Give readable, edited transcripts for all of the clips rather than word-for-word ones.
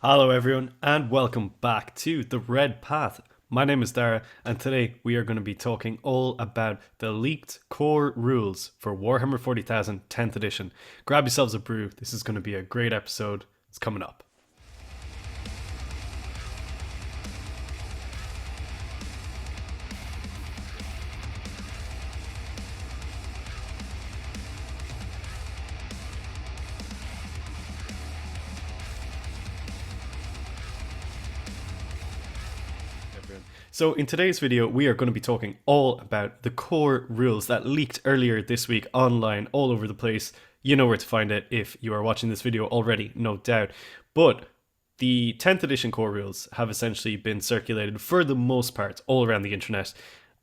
Hello, everyone, and welcome back to The Red Path. My name is Dara, and today we are going to be talking all about the leaked core rules for Warhammer 40,000 10th edition. Grab yourselves a brew, this is going to be a great episode. It's coming up. So in today's video, we are going to be talking all about the core rules that leaked earlier this week online all over the place. You know where to find it if you are watching this video already, no doubt. But the 10th edition core rules have essentially been circulated for the most part all around the internet.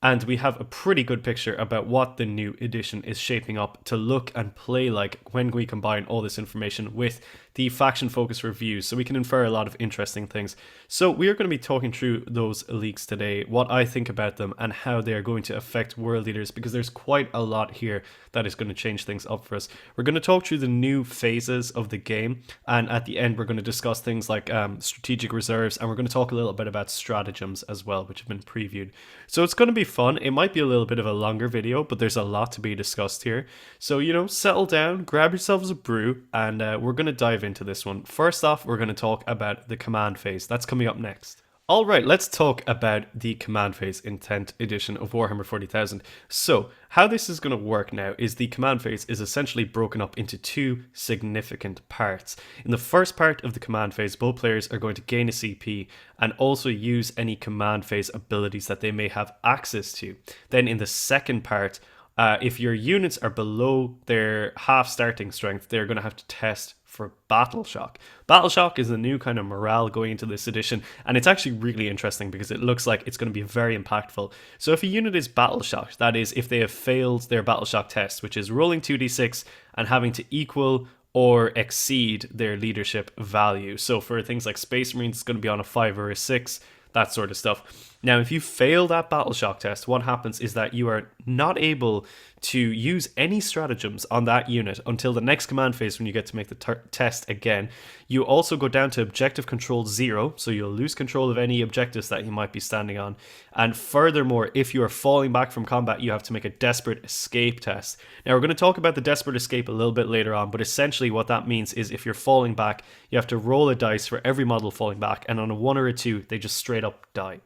And we have a pretty good picture about what the new edition is shaping up to look and play like when we combine all this information with the faction focus reviews, so we can infer a lot of interesting things. So we are going to be talking through those leaks today, what I think about them and how they are going to affect world leaders, because there's quite a lot here that is going to change things up for us. We're going to talk through the new phases of the game, and at the end we're going to discuss things like strategic reserves, and we're going to talk a little bit about stratagems as well, which have been previewed. So it's going to be fun. It might be a little bit of a longer video, but there's a lot to be discussed here. So, settle down, grab yourselves a brew, and we're going to dive into this one. First off, we're going to talk about the command phase. That's coming up next. Alright, let's talk about the command phase in 10th edition of Warhammer 40,000. So, how this is going to work now is the command phase is essentially broken up into two significant parts. In the first part of the command phase, both players are going to gain a CP and also use any command phase abilities that they may have access to. Then in the second part, if your units are below their half starting strength, they're going to have to test for Battle Shock. Battle Shock is a new kind of morale going into this edition, and it's actually really interesting because it looks like it's going to be very impactful. So if a unit is Battle Shocked, that is if they have failed their Battle Shock test, which is rolling 2d6 and having to equal or exceed their leadership value. So for things like Space Marines, it's going to be on a 5 or a 6, that sort of stuff. Now, if you fail that Battle Shock test, what happens is that you are not able to use any stratagems on that unit until the next command phase when you get to make the test again. You also go down to objective control 0, so you'll lose control of any objectives that you might be standing on. And furthermore, if you are falling back from combat, you have to make a desperate escape test. Now, we're going to talk about the desperate escape a little bit later on, but essentially what that means is if you're falling back, you have to roll a dice for every model falling back, and on a 1 or a 2, they just straight up die.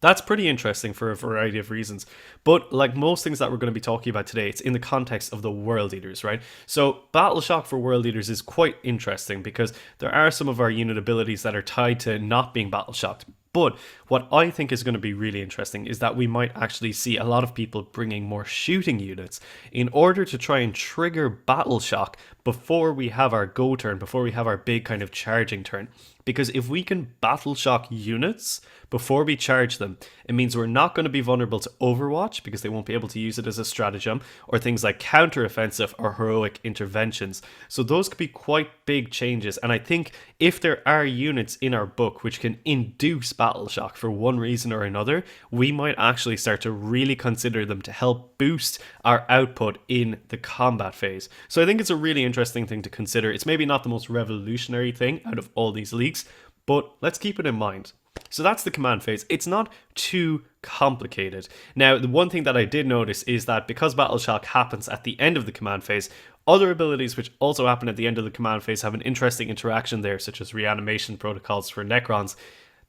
That's pretty interesting for a variety of reasons. But like most things that we're going to be talking about today, it's in the context of the world leaders, right? So Battle Shock for world leaders is quite interesting because there are some of our unit abilities that are tied to not being battle shocked. But what I think is going to be really interesting is that we might actually see a lot of people bringing more shooting units in order to try and trigger Battle Shock before we have our go turn, before we have our big kind of charging turn. Because if we can Battle Shock units before we charge them, it means we're not going to be vulnerable to Overwatch because they won't be able to use it as a stratagem, or things like counter-offensive or heroic interventions. So those could be quite big changes, and I think if there are units in our book which can induce Battle Shock for one reason or another, we might actually start to really consider them to help boost our output in the combat phase. So I think it's a really interesting thing to consider. It's maybe not the most revolutionary thing out of all these leaks, but let's keep it in mind. So that's the command phase. It's not too complicated. Now, the one thing that I did notice is that because Battle Shock happens at the end of the command phase, other abilities which also happen at the end of the command phase have an interesting interaction there, such as reanimation protocols for Necrons.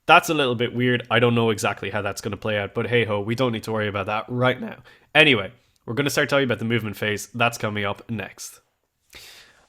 That's a little bit weird. I don't know exactly how that's going to play out, but hey ho, we don't need to worry about that right now. Anyway, we're going to start talking about the movement phase. That's coming up next.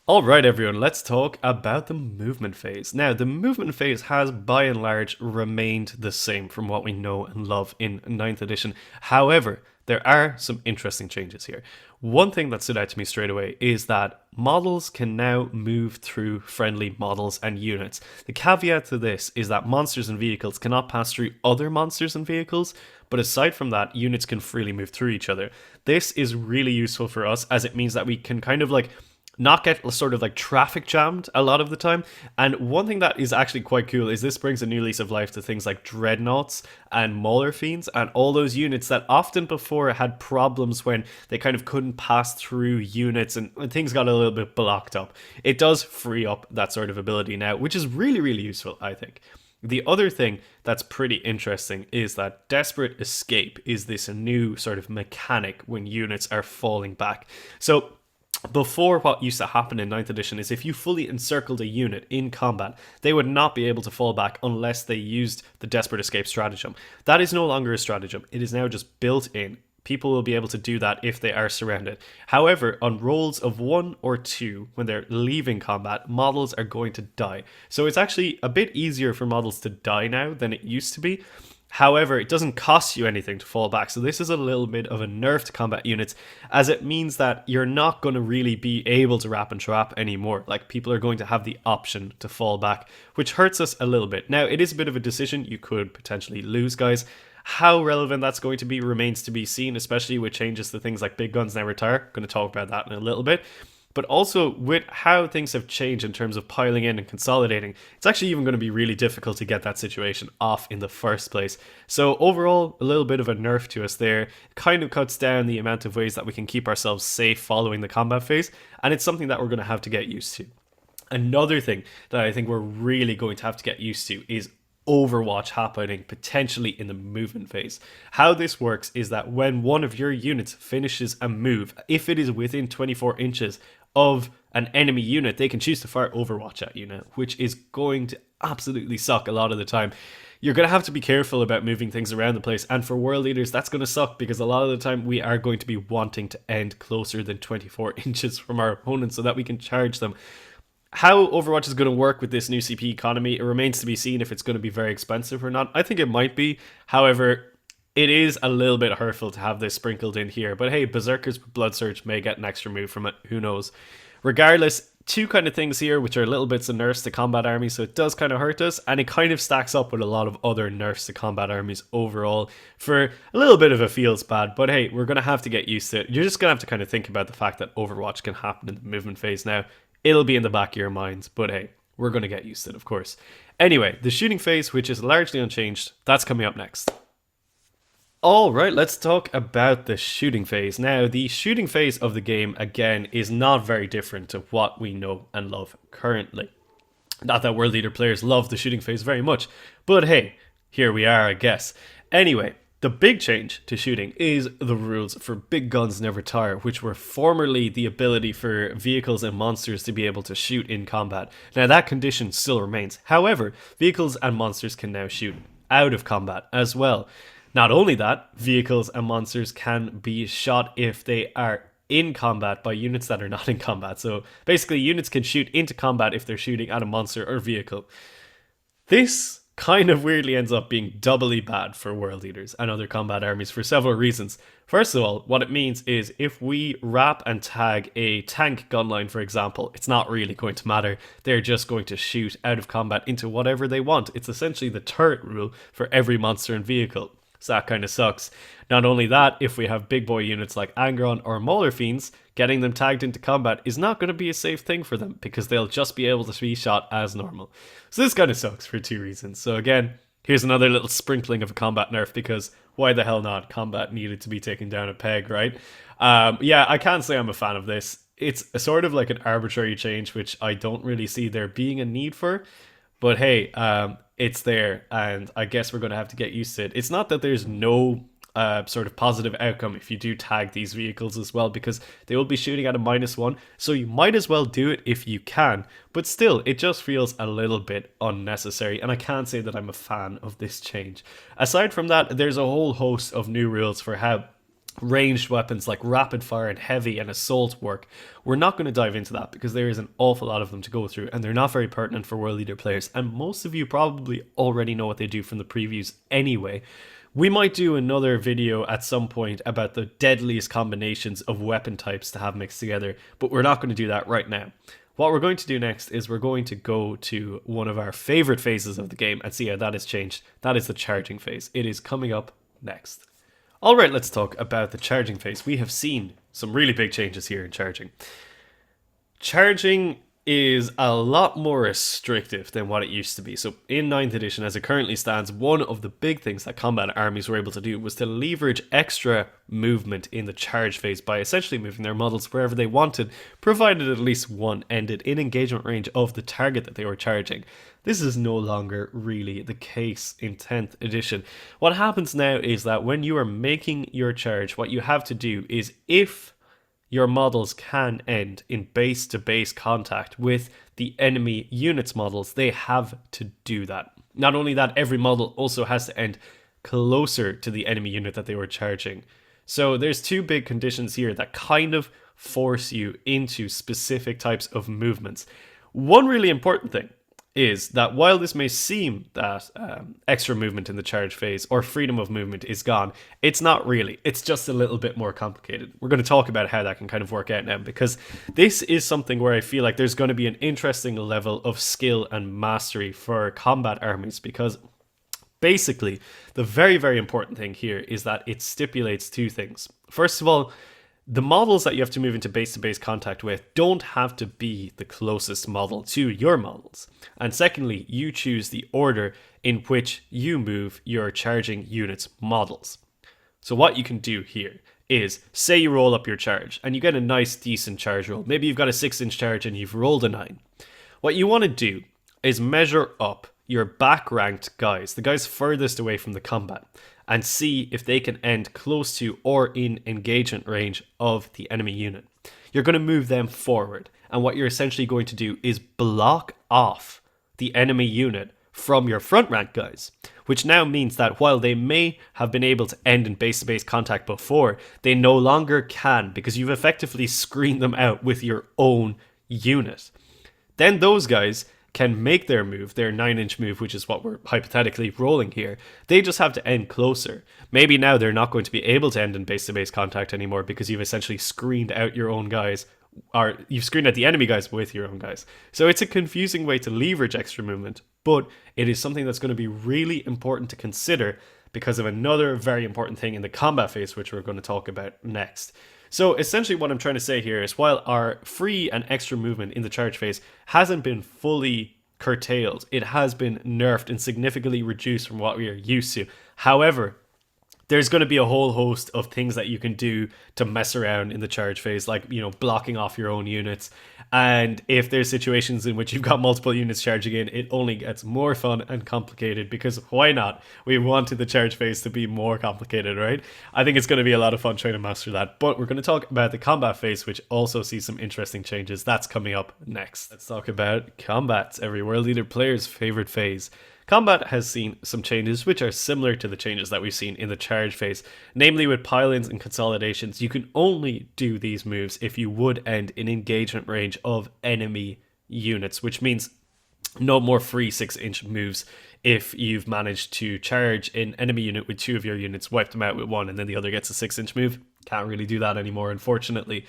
Alright everyone, let's talk about the movement phase. Now, the movement phase has by and large remained the same from what we know and love in 9th edition. However, there are some interesting changes here. One thing that stood out to me straight away is that models can now move through friendly models and units. The caveat to this is that monsters and vehicles cannot pass through other monsters and vehicles, but aside from that, units can freely move through each other. This is really useful for us as it means that we can kind of like not get sort of like traffic jammed a lot of the time. And one thing that is actually quite cool is this brings a new lease of life to things like dreadnoughts and mauler fiends and all those units that often before had problems when they kind of couldn't pass through units and things got a little bit blocked up. It does free up that sort of ability now, which is really, really useful, I think. The other thing that's pretty interesting is that Desperate Escape is this new sort of mechanic when units are falling back. So before, what used to happen in ninth edition is if you fully encircled a unit in combat, they would not be able to fall back unless they used the Desperate Escape stratagem. That is no longer a stratagem. It is now just built in. People will be able to do that if they are surrounded. However, on rolls of 1 or 2, when they're leaving combat, models are going to die. So it's actually a bit easier for models to die now than it used to be. However, it doesn't cost you anything to fall back. So this is a little bit of a nerf to combat units, as it means that you're not going to really be able to wrap and trap anymore. Like, people are going to have the option to fall back, which hurts us a little bit. Now, it is a bit of a decision. You could potentially lose guys. How relevant that's going to be remains to be seen, especially with changes to things like big guns now retire. I'm going to talk about that in a little bit. But also with how things have changed in terms of piling in and consolidating, it's actually even going to be really difficult to get that situation off in the first place. So overall, a little bit of a nerf to us there. It kind of cuts down the amount of ways that we can keep ourselves safe following the combat phase, and it's something that we're going to have to get used to. Another thing that I think we're really going to have to get used to is Overwatch happening potentially in the movement phase. How this works is that when one of your units finishes a move, if it is within 24 inches of an enemy unit, they can choose to fire Overwatch at you now, which is going to absolutely suck a lot of the time. You're going to have to be careful about moving things around the place, and for world leaders that's going to suck because a lot of the time we are going to be wanting to end closer than 24 inches from our opponents so that we can charge them. How Overwatch is going to work with this new CP economy, it remains to be seen if it's going to be very expensive or not. I think it might be. However, it is a little bit hurtful to have this sprinkled in here. But hey, Berserkers with Blood Surge may get an extra move from it. Who knows? Regardless, two kind of things here which are little bits of nerfs to combat armies, so it does kind of hurt us, and it kind of stacks up with a lot of other nerfs to combat armies overall for a little bit of a feels bad. But hey, we're going to have to get used to it. You're just going to have to kind of think about the fact that Overwatch can happen in the movement phase now. It'll be in the back of your minds, but hey, we're going to get used to it, of course. Anyway, the shooting phase, which is largely unchanged, that's coming up next. Alright, let's talk about the shooting phase. Now, the shooting phase of the game, again, is not very different to what we know and love currently. Not that World Leader players love the shooting phase very much, but hey, here we are, I guess. Anyway, the big change to shooting is the rules for big guns never tire, which were formerly the ability for vehicles and monsters to be able to shoot in combat. Now that condition still remains. However, vehicles and monsters can now shoot out of combat as well. Not only that, vehicles and monsters can be shot if they are in combat by units that are not in combat. So basically, units can shoot into combat if they're shooting at a monster or vehicle. This kind of weirdly ends up being doubly bad for world leaders and other combat armies for several reasons. First of all, what it means is if we wrap and tag a tank gunline, for example, it's not really going to matter. They're just going to shoot out of combat into whatever they want. It's essentially the turret rule for every monster and vehicle. So that kind of sucks. Not only that, if we have big boy units like Angron or Mauler Fiends, getting them tagged into combat is not going to be a safe thing for them because they'll just be able to be shot as normal. So this kind of sucks for two reasons. So again, here's another little sprinkling of a combat nerf because why the hell not? Combat needed to be taken down a peg, right? Yeah, I can't say I'm a fan of this. It's a sort of like an arbitrary change, which I don't really see there being a need for. But hey, it's there, and I guess we're going to have to get used to it. It's not that there's no sort of positive outcome if you do tag these vehicles as well, because they will be shooting at a -1, so you might as well do it if you can. But still, it just feels a little bit unnecessary, and I can't say that I'm a fan of this change. Aside from that, there's a whole host of new rules for how ranged weapons like rapid fire and heavy and assault work. We're not going to dive into that because there is an awful lot of them to go through and they're not very pertinent for world leader players, and most of you probably already know what they do from the previews anyway. We might do another video at some point about the deadliest combinations of weapon types to have mixed together, but we're not going to do that right now. What we're going to do next is we're going to go to one of our favorite phases of the game and see how that has changed. That is the charging phase. It is coming up next. Alright, let's talk about the charging phase. We have seen some really big changes here in charging. Charging is a lot more restrictive than what it used to be. So in 9th edition, as it currently stands, one of the big things that combat armies were able to do was to leverage extra movement in the charge phase by essentially moving their models wherever they wanted, provided at least one ended in engagement range of the target that they were charging. This is no longer really the case in 10th edition. What happens now is that when you are making your charge, what you have to do is, if your models can end in base-to-base contact with the enemy unit's models, they have to do that. Not only that, every model also has to end closer to the enemy unit that they were charging. So there's two big conditions here that kind of force you into specific types of movements. One really important thing is that while this may seem that extra movement in the charge phase or freedom of movement is gone, it's not really. It's just a little bit more complicated. We're going to talk about how that can kind of work out now, because this is something where I feel like there's going to be an interesting level of skill and mastery for combat armies, because basically the very, very important thing here is that it stipulates two things. First of all, the models that you have to move into base-to-base contact with don't have to be the closest model to your models. And secondly, you choose the order in which you move your charging unit's models. So what you can do here is, say you roll up your charge and you get a nice decent charge roll. Maybe you've got a 6-inch charge and you've rolled a 9. What you want to do is measure up your back-ranked guys, the guys furthest away from the combat, and see if they can end close to or in engagement range of the enemy unit. You're going to move them forward, and what you're essentially going to do is block off the enemy unit from your front rank guys, which now means that while they may have been able to end in base-to-base contact before, they no longer can, because you've effectively screened them out with your own unit. Then those guys can make their move, their 9-inch move, which is what we're hypothetically rolling here. They just have to end closer. Maybe now they're not going to be able to end in base-to-base contact anymore because you've essentially screened out your own guys, or you've screened out the enemy guys with your own guys. So it's a confusing way to leverage extra movement, but it is something that's going to be really important to consider because of another very important thing in the combat phase, which we're going to talk about next. So essentially what I'm trying to say here is, while our free and extra movement in the charge phase hasn't been fully curtailed, it has been nerfed and significantly reduced from what we are used to. However, there's going to be a whole host of things that you can do to mess around in the charge phase, like, blocking off your own units. And if there's situations in which you've got multiple units charging in, it only gets more fun and complicated, because why not? We wanted the charge phase to be more complicated, right? I think it's going to be a lot of fun trying to master that. But we're going to talk about the combat phase, which also sees some interesting changes. That's coming up next. Let's talk about combats, every World Leader player's favorite phase. Combat has seen some changes which are similar to the changes that we've seen in the charge phase. Namely, with pile-ins and consolidations, you can only do these moves if you would end in engagement range of enemy units, which means no more free 6-inch moves if you've managed to charge an enemy unit with 2 of your units, wipe them out with 1, and then the other gets a 6-inch move. Can't really do that anymore, unfortunately.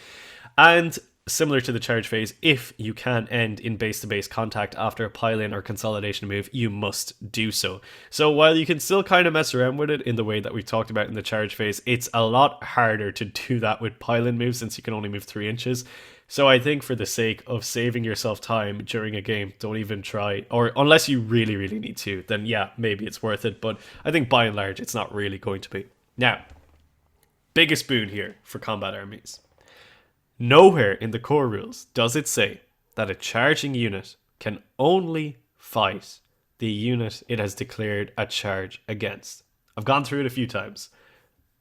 And similar to the charge phase, if you can end in base-to-base contact after a pile-in or consolidation move, you must do so. So while you can still kind of mess around with it in the way that we talked about in the charge phase, it's a lot harder to do that with pile-in moves since you can only move 3 inches. So I think for the sake of saving yourself time during a game, don't even try, or unless you really, really need to, then yeah, maybe it's worth it. But I think by and large, it's not really going to be. Now, biggest boon here for combat armies. Nowhere in the core rules does it say that a charging unit can only fight the unit it has declared a charge against. I've gone through it a few times.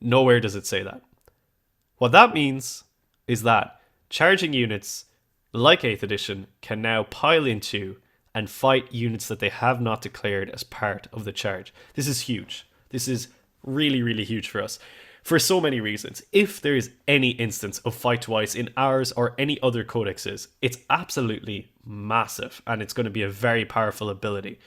Nowhere does it say that. What that means is that charging units, like 8th edition, can now pile into and fight units that they have not declared as part of the charge. This is huge. This is really, really huge for us. For so many reasons. If there is any instance of fight twice in ours or any other codexes, it's absolutely massive, and it's going to be a very powerful ability.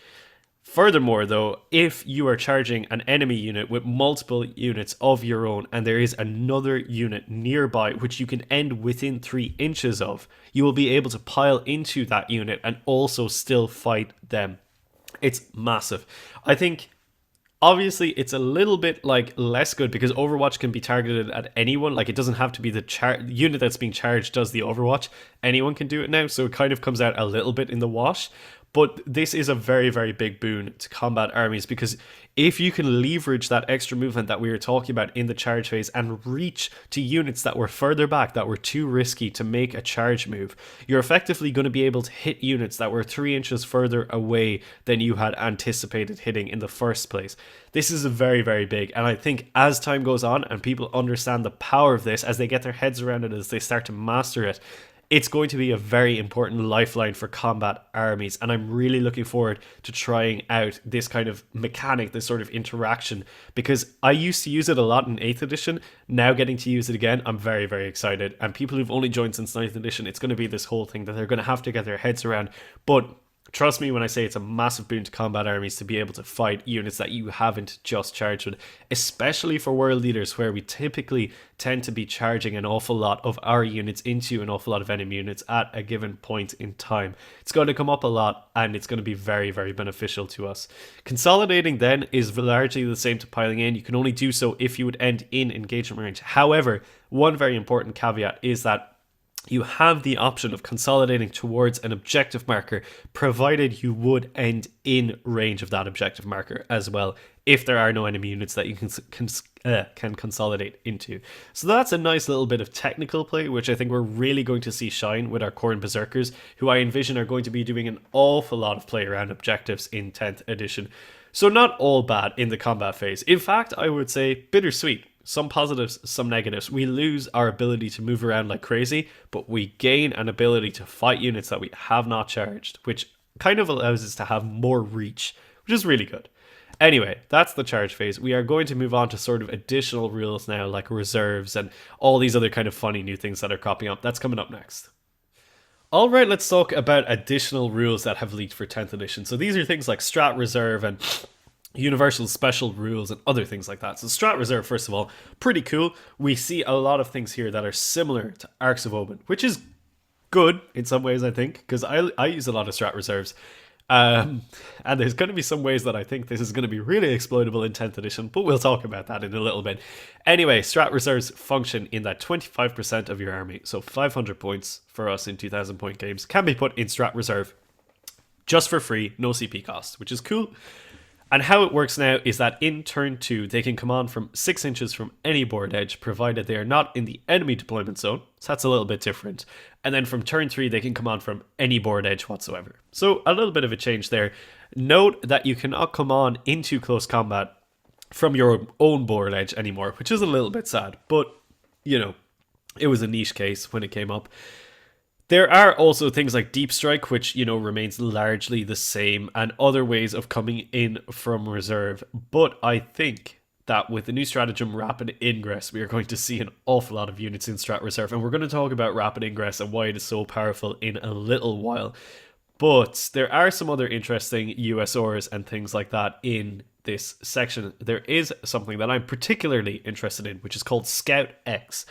Furthermore, though, if you are charging an enemy unit with multiple units of your own and there is another unit nearby which you can end within 3 inches of, you will be able to pile into that unit and also still fight them. It's massive. I think Obviously, it's a little bit like less good because Overwatch can be targeted at anyone. Like, it doesn't have to be the unit that's being charged does the Overwatch. Anyone can do it now, so it kind of comes out a little bit in the wash. But this is a very, very big boon to combat armies because if you can leverage that extra movement that we were talking about in the charge phase and reach to units that were further back, that were too risky to make a charge move, you're effectively going to be able to hit units that were 3 inches further away than you had anticipated hitting in the first place. This is very, very big, and I think as time goes on and people understand the power of this, as they get their heads around it, as they start to master it, it's going to be a very important lifeline for combat armies, and I'm really looking forward to trying out this kind of mechanic, this sort of interaction, because I used to use it a lot in 8th edition. Now getting to use it again, I'm very, very excited, and people who've only joined since 9th edition, it's going to be this whole thing that they're going to have to get their heads around. But trust me when I say it's a massive boon to combat armies to be able to fight units that you haven't just charged with, especially for world leaders where we typically tend to be charging an awful lot of our units into an awful lot of enemy units at a given point in time. It's going to come up a lot and it's going to be very, very beneficial to us. Consolidating then is largely the same to piling in. You can only do so if you would end in engagement range. However, one very important caveat is that you have the option of consolidating towards an objective marker, provided you would end in range of that objective marker as well, if there are no enemy units that you can consolidate into. So that's a nice little bit of technical play, which I think we're really going to see shine with our Khorne Berserkers, who I envision are going to be doing an awful lot of play around objectives in 10th edition. So not all bad in the combat phase. In fact, I would say bittersweet. Some positives, some negatives. We lose our ability to move around like crazy, but we gain an ability to fight units that we have not charged, which kind of allows us to have more reach, which is really good. Anyway, that's the charge phase. We are going to move on to sort of additional rules now, like reserves and all these other kind of funny new things that are cropping up. That's coming up next. All right, let's talk about additional rules that have leaked for 10th edition. So these are things like Strat Reserve and universal special rules and other things like that. So Strat Reserve, first of all, pretty cool. We see a lot of things here that are similar to Arcs of Omen, which is good in some ways, I think, because I use a lot of Strat Reserves. And there's going to be some ways that I think this is going to be really exploitable in 10th edition, but we'll talk about that in a little bit. Anyway, Strat Reserves function in that 25% of your army, so 500 points for us in 2,000 point games, can be put in Strat Reserve just for free, no CP cost, which is cool. And how it works now is that in turn 2, they can come on from 6 inches from any board edge, provided they are not in the enemy deployment zone. So that's a little bit different. And then from turn 3, they can come on from any board edge whatsoever. So a little bit of a change there. Note that you cannot come on into close combat from your own board edge anymore, which is a little bit sad. But, you know, it was a niche case when it came up. There are also things like Deep Strike, which, you know, remains largely the same, and other ways of coming in from reserve. But I think that with the new stratagem Rapid Ingress, we are going to see an awful lot of units in Strat Reserve. And we're going to talk about Rapid Ingress and why it is so powerful in a little while. But there are some other interesting USRs and things like that in this section. There is something that I'm particularly interested in, which is called Scout X.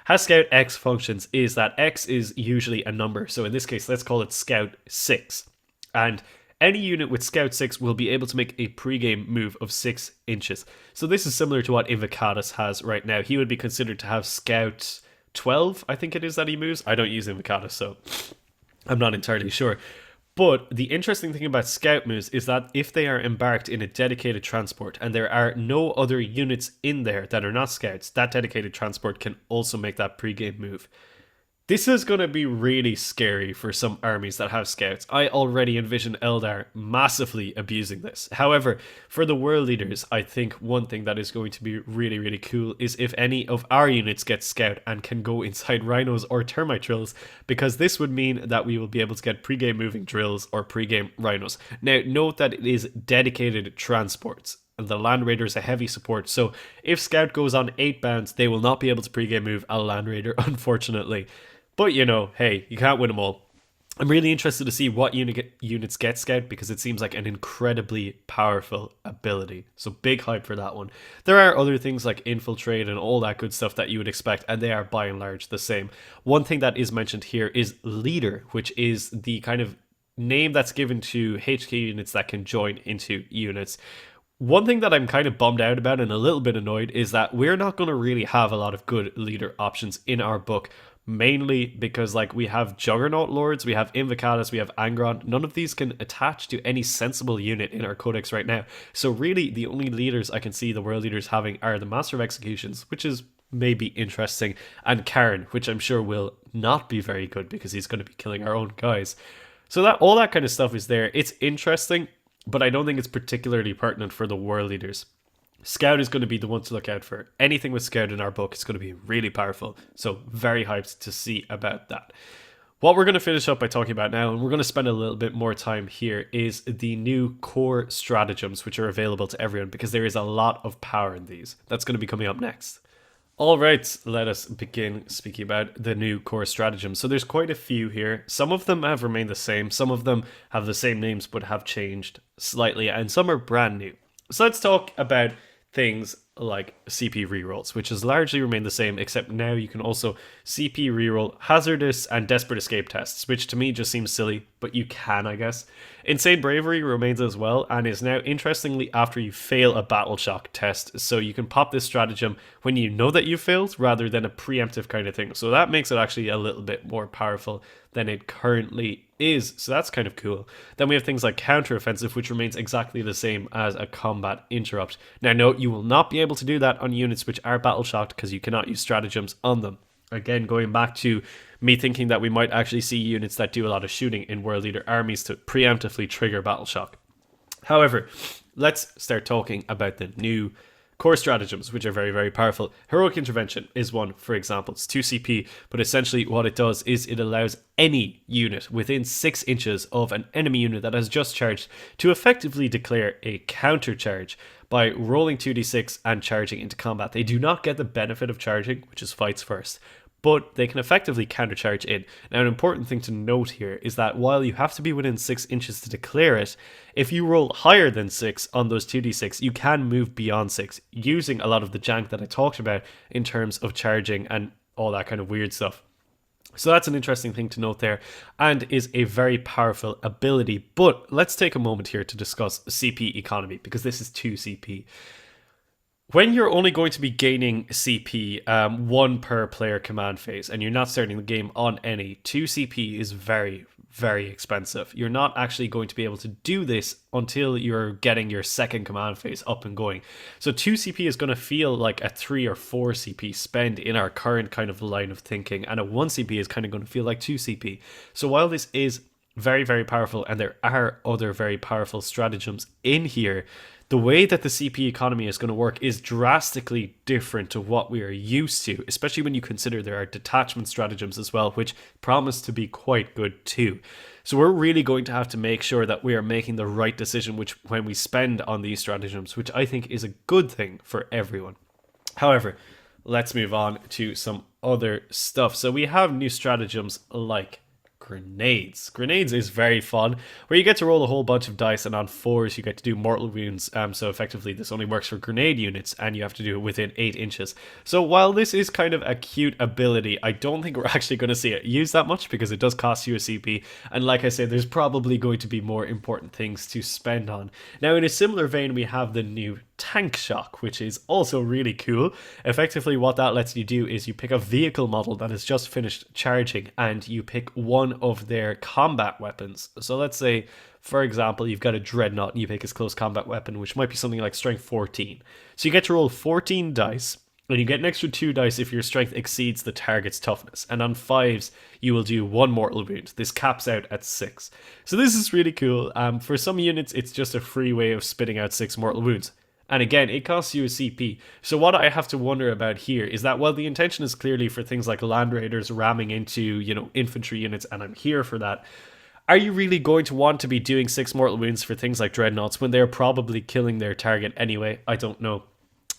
How Scout X functions is that X is usually a number. So in this case, let's call it Scout 6. And any unit with Scout 6 will be able to make a pregame move of 6 inches. So this is similar to what Invocatus has right now. He would be considered to have Scout 12, I think it is that he moves. I don't use Invocatus, so I'm not entirely sure. But the interesting thing about scout moves is that if they are embarked in a dedicated transport and there are no other units in there that are not scouts, that dedicated transport can also make that pre-game move. This is going to be really scary for some armies that have scouts. I already envision Eldar massively abusing this. However, for the world leaders, I think one thing that is going to be really, really cool is if any of our units get scout and can go inside rhinos or termite drills, because this would mean that we will be able to get pre-game moving drills or pre-game rhinos. Now, note that it is dedicated transports. And the Land Raider is a heavy support, so if Scout goes on 8 bounds, they will not be able to pre-game move a Land Raider, unfortunately. But, you know, hey, you can't win them all. I'm really interested to see what units get Scout, because it seems like an incredibly powerful ability. So big hype for that one. There are other things like Infiltrate and all that good stuff that you would expect, and they are by and large the same. One thing that is mentioned here is Leader, which is the kind of name that's given to HK units that can join into units. One thing that I'm kind of bummed out about and a little bit annoyed is that we're not going to really have a lot of good leader options in our book, mainly because like we have Juggernaut Lords, we have Invocatus, we have Angron. None of these can attach to any sensible unit in our codex right now. So really the only leaders I can see the world leaders having are the Master of Executions, which is maybe interesting, and Khorne, which I'm sure will not be very good because he's going to be killing our own guys. So that all that kind of stuff is there. It's interesting, but I don't think it's particularly pertinent for the world leaders. Scout is going to be the one to look out for. Anything with Scout in our book is going to be really powerful. So very hyped to see about that. What we're going to finish up by talking about now, and we're going to spend a little bit more time here, is the new core stratagems, which are available to everyone because there is a lot of power in these. That's going to be coming up next. All right, let us begin speaking about the new core stratagems. So there's quite a few here. Some of them have remained the same. Some of them have the same names but have changed slightly, and some are brand new. So let's talk about things like CP rerolls, which has largely remained the same, except now you can also CP reroll hazardous and desperate escape tests, which to me just seems silly, but you can, I guess. Insane bravery remains as well, and is now interestingly after you fail a battle shock test, so you can pop this stratagem when you know that you failed rather than a preemptive kind of thing. So that makes it actually a little bit more powerful than it currently is. So that's kind of cool. Then we have things like counteroffensive, which remains exactly the same as a combat interrupt. Now note, you will not be able to do that on units which are battle shocked because you cannot use stratagems on them. Again, going back to me thinking that we might actually see units that do a lot of shooting in World Leader armies to preemptively trigger battle shock. However, let's start talking about the new core stratagems, which are very, very powerful. Heroic Intervention is one, for example. It's 2 CP, but essentially what it does is it allows any unit within 6 inches of an enemy unit that has just charged to effectively declare a counter charge by rolling 2d6 and charging into combat. They do not get the benefit of charging, which is fights first, but they can effectively countercharge in. Now, an important thing to note here is that while you have to be within 6 inches to declare it, if you roll higher than 6 on those 2d6, you can move beyond 6, using a lot of the jank that I talked about in terms of charging and all that kind of weird stuff. So that's an interesting thing to note there, and is a very powerful ability. But let's take a moment here to discuss CP economy, because this is 2 CP. When you're only going to be gaining CP 1 per player command phase, and you're not starting the game on any, 2 CP is very, very expensive. You're not actually going to be able to do this until you're getting your second command phase up and going. So 2 CP is going to feel like a 3 or 4 CP spend in our current kind of line of thinking, and a 1 CP is kind of going to feel like 2 CP. So while this is very, very powerful, and there are other very powerful stratagems in here, the way that the CP economy is going to work is drastically different to what we are used to, especially when you consider there are detachment stratagems as well, which promise to be quite good too. So we're really going to have to make sure that we are making the right decision when we spend on these stratagems, which I think is a good thing for everyone. However, let's move on to some other stuff. So we have new stratagems like grenades. Grenades is very fun, where you get to roll a whole bunch of dice, and on 4s you get to do mortal wounds. So effectively this only works for grenade units, and you have to do it within 8 inches. So while this is kind of a cute ability, I don't think we're actually going to see it used that much, because it does cost you a CP, and like I said, there's probably going to be more important things to spend on. Now, in a similar vein, we have the new tank shock, which is also really cool. Effectively what that lets you do is you pick a vehicle model that has just finished charging, and you pick one of their combat weapons. So let's say, for example, you've got a dreadnought and you pick his close combat weapon, which might be something like strength 14. So you get to roll 14 dice, and you get an extra 2 dice if your strength exceeds the target's toughness. And on 5s, you will do 1 mortal wound. This caps out at 6. So this is really cool. For some units, it's just a free way of spitting out 6 mortal wounds. And again, it costs you a CP. So what I have to wonder about here is that while the intention is clearly for things like land raiders ramming into, infantry units, and I'm here for that, are you really going to want to be doing 6 mortal wounds for things like dreadnoughts when they're probably killing their target anyway? I don't know.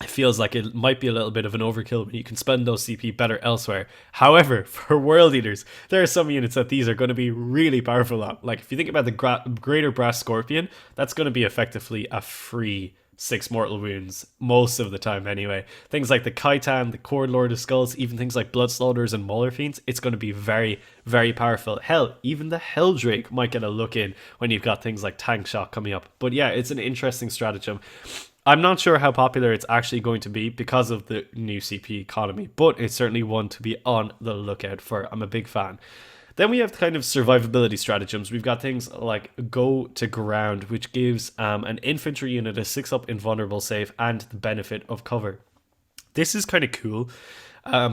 It feels like it might be a little bit of an overkill when you can spend those CP better elsewhere. However, for world eaters, there are some units that these are going to be really powerful on. Like if you think about the Greater Brass Scorpion, that's going to be effectively a free 6 mortal wounds most of the time anyway. Things like the Kaitan, the Khorne Lord of Skulls, even things like Bloodslaughters and Mauler Fiends, it's going to be very, very powerful. Hell, even the Helldrake might get a look in when you've got things like Tank Shot coming up. But yeah, it's an interesting stratagem. I'm not sure how popular it's actually going to be because of the new CP economy, but it's certainly one to be on the lookout for. I'm a big fan. Then we have kind of survivability stratagems. We've got things like Go to Ground, which gives an infantry unit a 6-up invulnerable save and the benefit of cover. This is kind of cool.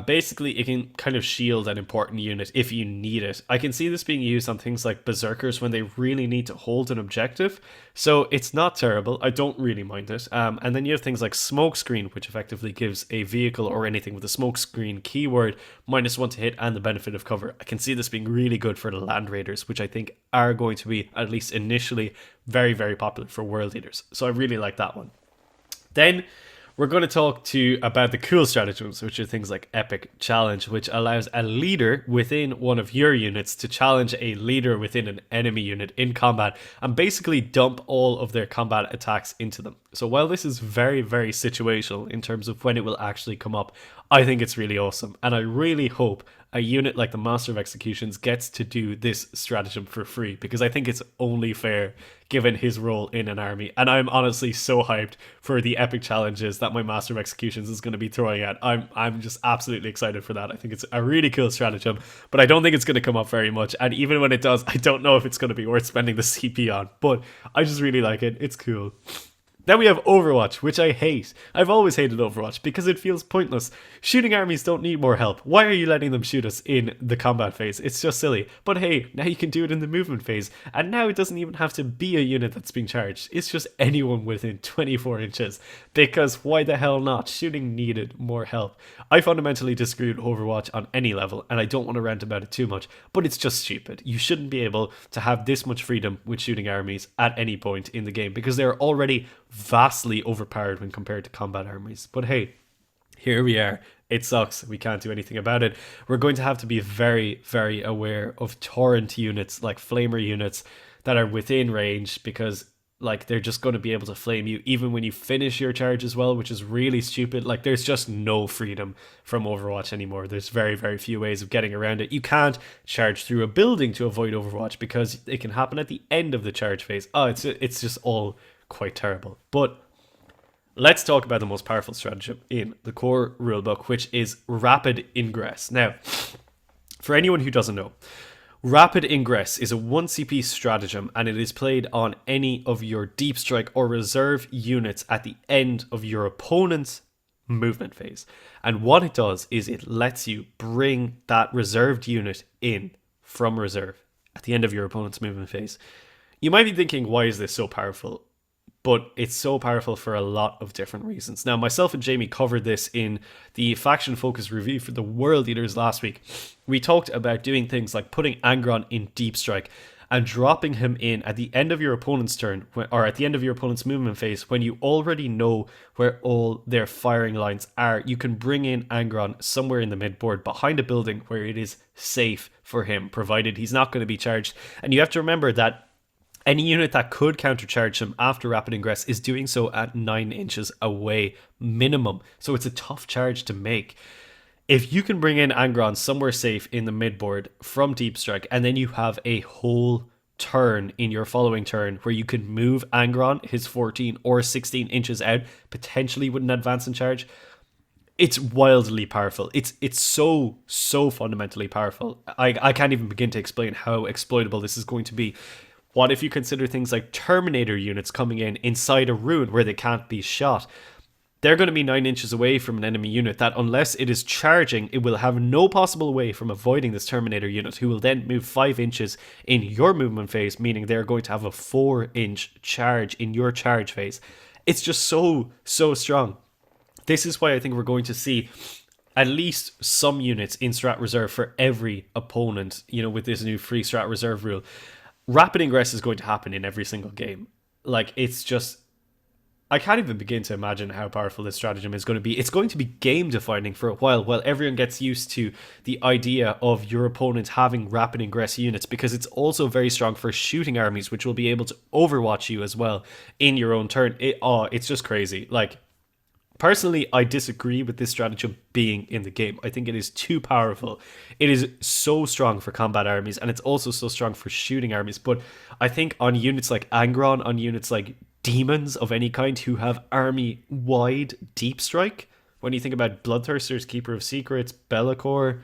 Basically, it can kind of shield an important unit if you need it. I can see this being used on things like Berserkers when they really need to hold an objective. So it's not terrible. I don't really mind it. And then you have things like Smokescreen, which effectively gives a vehicle or anything with a Smokescreen keyword -1 to hit and the benefit of cover. I can see this being really good for the Land Raiders, which I think are going to be, at least initially, very, very popular for World Eaters. So I really like that one. Then we're going to talk about the cool stratagems, which are things like Epic Challenge, which allows a leader within one of your units to challenge a leader within an enemy unit in combat and basically dump all of their combat attacks into them. So while this is very, very situational in terms of when it will actually come up, I think it's really awesome. And I really hope a unit like the Master of Executions gets to do this stratagem for free, because I think it's only fair given his role in an army. And I'm honestly so hyped for the epic challenges that my Master of Executions is going to be throwing at. I'm just absolutely excited for that. I think it's a really cool stratagem, but I don't think it's going to come up very much. And even when it does, I don't know if it's going to be worth spending the CP on, but I just really like it. It's cool. Then we have Overwatch, which I hate. I've always hated Overwatch because it feels pointless. Shooting armies don't need more help. Why are you letting them shoot us in the combat phase? It's just silly. But hey, now you can do it in the movement phase. And now it doesn't even have to be a unit that's being charged. It's just anyone within 24 inches. Because why the hell not? Shooting needed more help. I fundamentally disagree with Overwatch on any level, and I don't want to rant about it too much, but it's just stupid. You shouldn't be able to have this much freedom with shooting armies at any point in the game, because they're already vastly overpowered when compared to combat armies. But hey, here we are. It sucks. We can't do anything about it. We're going to have to be very, very aware of torrent units, like flamer units that are within range, because like they're just going to be able to flame you even when you finish your charge as well, which is really stupid. Like there's just no freedom from Overwatch anymore. There's very, very few ways of getting around it. You can't charge through a building to avoid Overwatch because it can happen at the end of the charge phase. Oh, it's just all quite terrible. But let's talk about the most powerful stratagem in the core rulebook, which is Rapid Ingress. Now, for anyone who doesn't know, Rapid Ingress is a 1 CP stratagem, and it is played on any of your deep strike or reserve units at the end of your opponent's movement phase. And what it does is it lets you bring that reserved unit in from reserve at the end of your opponent's movement phase. You might be thinking, why is this so powerful? But it's so powerful for a lot of different reasons. Now, myself and Jamie covered this in the faction focus review for the World Eaters last week. We talked about doing things like putting Angron in deep strike and dropping him in at the end of your opponent's turn, or at the end of your opponent's movement phase, when you already know where all their firing lines are. You can bring in Angron somewhere in the midboard behind a building where it is safe for him, provided he's not going to be charged. And you have to remember that any unit that could countercharge him after Rapid Ingress is doing so at 9 inches away minimum. So it's a tough charge to make. If you can bring in Angron somewhere safe in the midboard from Deep Strike, and then you have a whole turn in your following turn where you can move Angron his 14 or 16 inches out, potentially with an advance and charge, it's wildly powerful. It's so fundamentally powerful. I can't even begin to explain how exploitable this is going to be. What if you consider things like Terminator units coming in inside a ruin where they can't be shot? They're going to be 9 inches away from an enemy unit that, unless it is charging, it will have no possible way from avoiding this Terminator unit, who will then move 5 inches in your movement phase, meaning they're going to have a 4-inch charge in your charge phase. It's just so strong. This is why I think we're going to see at least some units in Strat Reserve for every opponent, with this new free Strat Reserve rule. Rapid Ingress is going to happen in every single game. Like, it's just I can't even begin to imagine how powerful this stratagem is going to be. It's going to be game defining for a while everyone gets used to the idea of your opponent having rapid ingress units, because it's also very strong for shooting armies, which will be able to overwatch you as well in your own turn. It's just crazy. Like, personally, I disagree with this stratagem being in the game. I think it is too powerful. It is so strong for combat armies, and it's also so strong for shooting armies. But I think on units like Angron, on units like demons of any kind who have army-wide deep strike, when you think about Bloodthirsters, Keeper of Secrets, Be'lakor,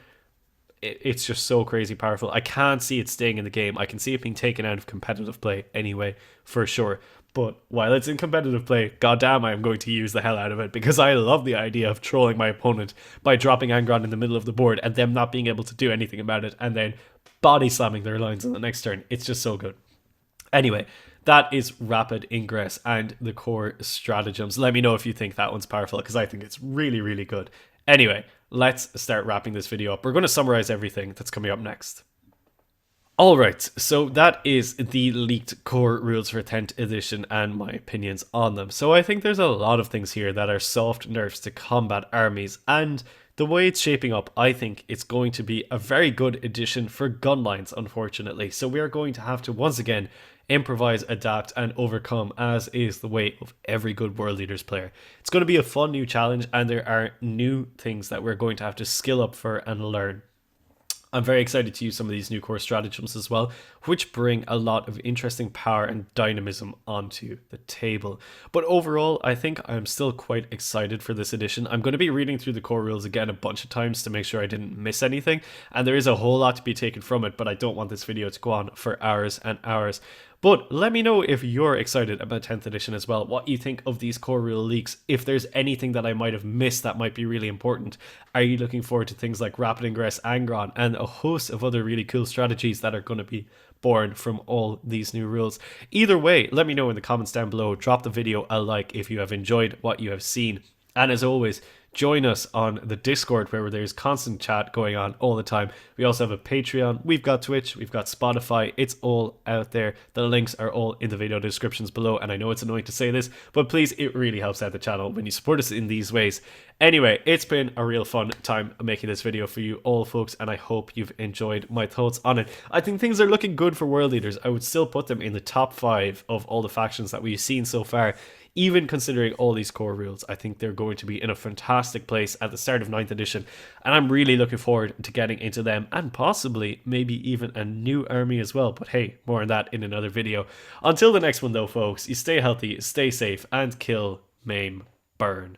it's just so crazy powerful. I can't see it staying in the game. I can see it being taken out of competitive play anyway, for sure. But while it's in competitive play, goddamn, I am going to use the hell out of it, because I love the idea of trolling my opponent by dropping Angron in the middle of the board and them not being able to do anything about it, and then body slamming their lines on the next turn. It's just so good. Anyway, that is rapid ingress and the core stratagems. Let me know if you think that one's powerful, because I think it's really, really good. Anyway, let's start wrapping this video up. We're going to summarize everything that's coming up next. Alright, so that is the leaked core rules for 10th edition and my opinions on them. So I think there's a lot of things here that are soft nerfs to combat armies, and the way it's shaping up, I think it's going to be a very good addition for gun lines, unfortunately. So we are going to have to once again improvise, adapt, and overcome, as is the way of every good World Leaders player. It's going to be a fun new challenge, and there are new things that we're going to have to skill up for and learn. I'm very excited to use some of these new core stratagems as well, which bring a lot of interesting power and dynamism onto the table. But overall, I think I'm still quite excited for this edition. I'm going to be reading through the core rules again a bunch of times to make sure I didn't miss anything, and there is a whole lot to be taken from it, but I don't want this video to go on for hours and hours. But let me know if you're excited about 10th edition as well, what you think of these core rule leaks, if there's anything that I might have missed that might be really important. Are you looking forward to things like Rapid Ingress, Angron, and a host of other really cool strategies that are going to be born from all these new rules? Either way, let me know in the comments down below. Drop the video a like if you have enjoyed what you have seen. And as always, join us on the Discord, where there's constant chat going on all the time. We also have a Patreon, we've got Twitch, we've got Spotify. It's all out there. The links are all in the video descriptions below, and I know it's annoying to say this, but please, it really helps out the channel when you support us in these ways. Anyway, it's been a real fun time making this video for you all, folks, and I hope you've enjoyed my thoughts on it. I think things are looking good for World Leaders. I would still put them in the top 5 of all the factions that we've seen so far. Even considering all these core rules, I think they're going to be in a fantastic place at the start of 9th edition, and I'm really looking forward to getting into them, and possibly maybe even a new army as well. But hey, more on that in another video. Until the next one though, folks, you stay healthy, stay safe, and kill, maim, burn.